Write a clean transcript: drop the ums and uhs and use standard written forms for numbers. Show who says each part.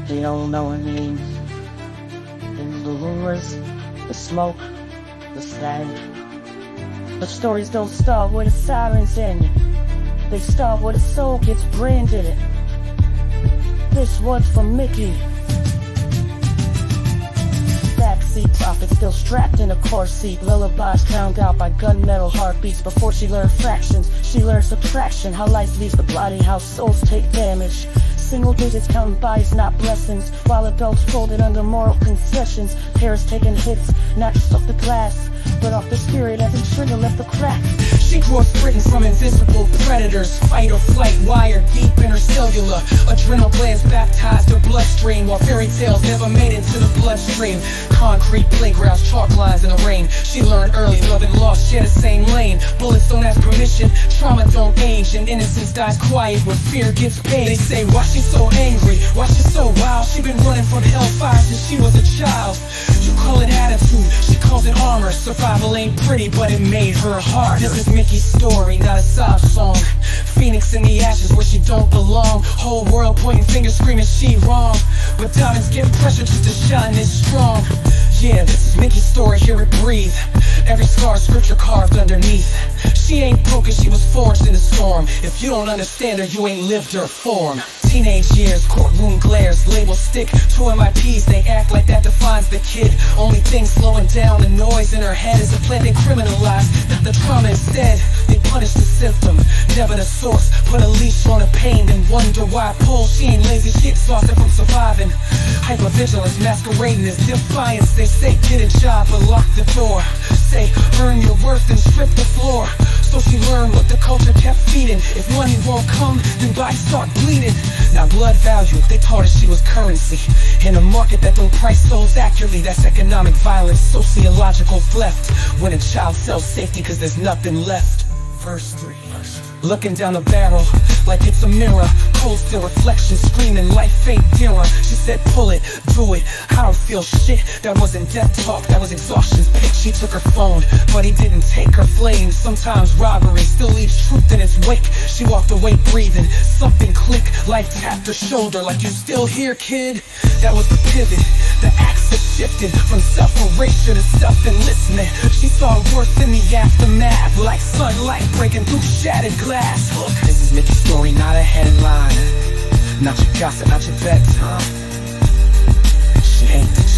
Speaker 1: They don't know her names. And the rumors, the smoke, the slang. But stories don't start where the sirens end. They start where the soul gets branded. This one's for Mickey. Backseat prophet still strapped in a car seat. Lullabies drowned out by gunmetal heartbeats. Before she learned fractions, she learned subtraction. How life leaves the body, how souls take damage. Single digits counting bodies, not blessings. While adults folded under moral concessions. Parents taking hits, not just off the glass, but off the spirit as the trigger left the crack.
Speaker 2: She grew up sprinting from invisible predators. Fight or flight wired deep in her cellular. Adrenal glands baptized her bloodstream, while fairy tales never made it to the bloodstream. Concrete playgrounds, chalk lines in the rain. She learned early, love and loss share the same lane. Bullets don't ask permission, trauma don't age, and innocence dies quiet when fear gets paid. They say, why she so angry? Why she so wild? She been running from hellfire since she was a child. You call it attitude, she calls it armor. Survival ain't pretty, but it made her hard. This is Mickey's story, not a sob song. Phoenix in the ashes where she don't belong. Whole world pointing fingers screaming she wrong. But diamonds get pressure just to shine this strong. Yeah, this is Mickey's story, hear it breathe. Every scar scripture carved underneath. She ain't broken, she was forged in the storm. If you don't understand her, you ain't lived her form. Teenage years, courtroom glares, labels stick to MIPs, they act like that defines the kid. Only thing slowing down the noise in her head is the plan they criminalize the trauma instead. They punish the symptom, never the source. Put a leash on the pain, then wonder why pull. She ain't lazy, she exhausted from surviving. Hypervigilance masquerading as defiance. They say get a job but lock the door. Say earn your worth and strip the floor. So she learned what the culture kept feeding. If money won't come, then bodies start bleeding. Now blood value, they taught her she was currency. In a market that don't price souls accurately, that's economic violence, sociological theft. When a child sells safety cause there's nothing left. Verse 3. Looking down the barrel like it's a mirror. Cold still reflection screaming life fate dearer. She said pull it, do it, I don't feel shit. That wasn't death talk, that was exhaustion's pitch. She took her phone, but he didn't take her flame. Sometimes robbery still leaves truth in its wake. She walked away breathing, something clicked. Life tapped her shoulder like you still here kid. That was the pivot, the axis shifted from self-erasure to self-enlistment. She saw worse in the aftermath, like sunlight breaking through shattered glass. Look, this is Mickey's story, not a headline. Not your gossip, not your bedtime. She ain't the